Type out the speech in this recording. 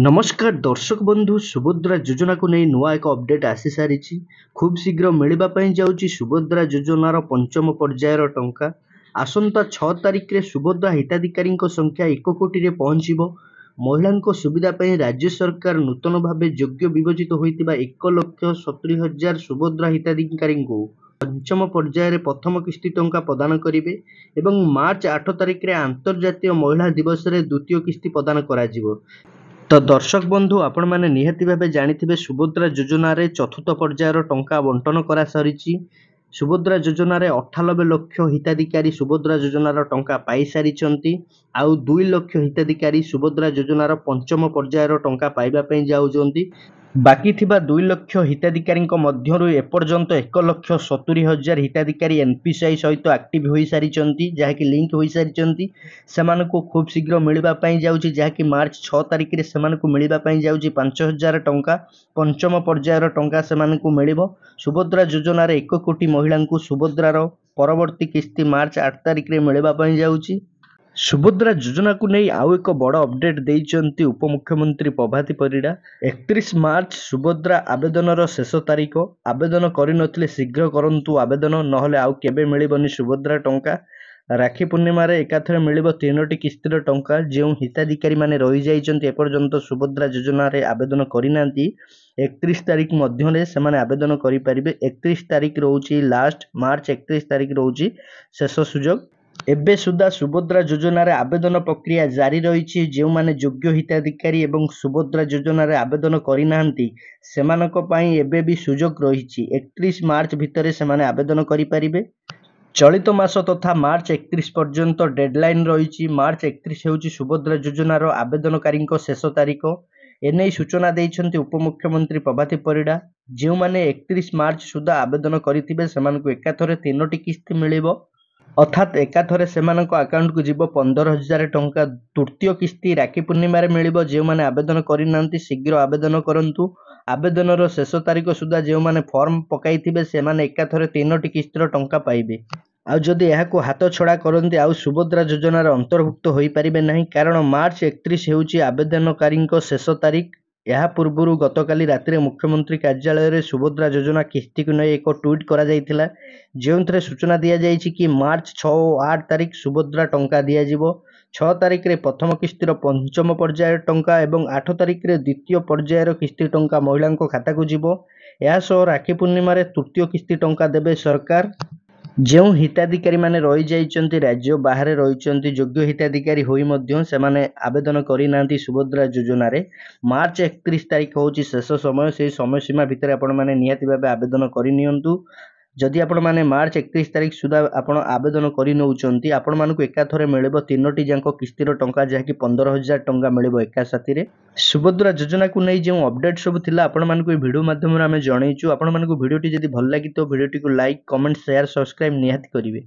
नमस्कार दर्शक बंधु सुभद्रा योजना को नहीं नुआ एक अपडेट आसी सारी खूब शीघ्र मिलवाई जाऊँगी सुभद्रा योजनार पंचम पर्यायर टंका आसंता 6 तारिख में सुभद्रा हिताधिकारी संख्या 1 कोटी में पहुंचब। महिला सुविधा पर राज्य सरकार नूतन भाव योग्य विभजित होता 1,70,000 सुभद्रा हिताधिकारी पंचम पर्यायर प्रथम किस्ती टंका प्रदान करेंगे एवं मार्च 8 तारिख में अंतर्जातीय महिला दिवस में द्वितीय किस्ती प्रदान करा तो दर्शक बंधु आपण मैंने निहाती भाव जानी सुभद्रा योजना रे चतुर्थ पर्यायर टंका बंटन करा सरी। सुभद्रा योजना रे 98 लाख हिताधिकारी सुभद्रा योजनार टंका पाई सारी आउ 2 लाख हिताधिकारी सुभद्रा योजनार पंचम पर्यायर टंका पाइबा पई जाउछंती। बाकी थिबा 2 लाख हिताधिकारी मध्यरु एपर्यंत 1,70,000 हिताधिकारी एनपीसीआई सहित एक्टिव हो सारी जहाँकि लिंक हो सारी से खूब शीघ्र मिलवाई जाऊँगी जहाँकि मार्च 6 तारिख में से मिलवाई जाऊँगी 5,000 टंका पंचम पर्यायर टंका से मिल सुभद्रा योजन 1 कोटी महिला सुभद्रार परवर्ती किस्ती मार्च 8 तारिख में मिलवाई जाऊँगी। सुभद्रा योजना को नहीं आउ एक बड़ अपडेट देइचंती उपमुख्यमंत्री प्रभाती परिड़ा। 31 मार्च सुभद्रा आवेदन शेष तारीख आवेदन करनथिले शीघ्र करंतु आवेदन नहले आउ केबे मिलिबनी सुभद्रा टंका। राखी पूर्णिमा रे एकाथरे मिलिबो 3टी किस्तीर टंका जो हिताधिकारी माने रही जाइचंती एपर्यंत सुभद्रा योजना रे आवेदन करिनांती 31 तारीख मध्यरे सेमाने आवेदन करि परिबे। 31 तारीख रहउची लास्ट मार्च 31 तारीख रहउची शेष सुजोग। एबे सुधा सुभद्रा योजना रे आवेदन प्रक्रिया जारी रही जो माने योग्य हिताधिकारी एवं सुभद्रा योजना रे आवेदन करिनांती सेमानक पई एबे भी सुजोग रही 31 मार्च भितरे सेमाने आवेदन करि परिबे। चलित मास तथा मार्च 31 पर्यंत डेडलाइन रही। मार्च 31 होउची सुभद्रा योजनार आवेदनकारी शेष तारीख एने सूचना देइछंती उपमुख्यमंत्री प्रभाती परिड़ा। जो माने 31 मार्च सुधा आवेदन करिथिबे सेमानकु एकाथरे 3टी किस्ती मिलिबो अर्थात एकाथरे सेमानक अकाउंट को जीव 15,000 टंका। तृतीय किस्ती राखी पूर्णिमा मिलिबो। जो माने आवेदन करिनांती शीघ्र आवेदन करंतु आवेदनर शेष तारीख सुधा जो माने फॉर्म पकाइथिबे से माने एकाथरे 3टी किस्तीर टंका पाइबे। आउ जदि एहाकु हाथ छड़ा करंती आउ सुभद्रा योजनार अंतर्भुक्त होई परिबे नहीं कारण मार्च 31 हेउची आवेदनकारी शेष तारीख। यह पूर्व गतकाली राति मुख्यमंत्री कार्यालय रे सुभद्रा योजना किस्ती को नहीं एक ट्वीट करा जायतिला जो सूचना दि जाइछि कि मार्च 6 और 8 तारीख सुभद्रा टंका दिया जिवो। 6 तारीख रे प्रथम किस्तीर पंचम पर्यायर टंका एवं 8 तारीख रे द्वितीय पर्यायर किस्ती टंका महिला खाता को जीवो। यह सह राखी पूर्णिमा रे तृतीय किस्ती टंका देबे सरकार। जो हिताधिकारी माने रही जाइचंती राज्य बाहर रही योग्य हिताधिकारी होई मध्य से माने आवेदन करिनांती सुभद्रा योजना रे मार्च 31 तारीख होची शेष समय से समय सीमा भितर आपण माने निहाती भाबे आवेदन करिनियंतु। जदि आपण माने मार्च 31 तारीख सुधा आपण आवेदन करि नउचंती आपण मानकु एकाथरे मिलिबो 3टी जांको किस्तीर टंका जहाँकि 15,000 टंका मिलिबो एका साथी रे। सुभद्रा योजना को नहीं जो अपडेट सब थिला आपण मानकु वीडियो माध्यम रे आमे जणैछु। आपण मानकु वीडियोटी जदि भल लागि तो वीडियोटी को लाइक कमेंट शेयर सब्सक्राइब निहाती करिवे।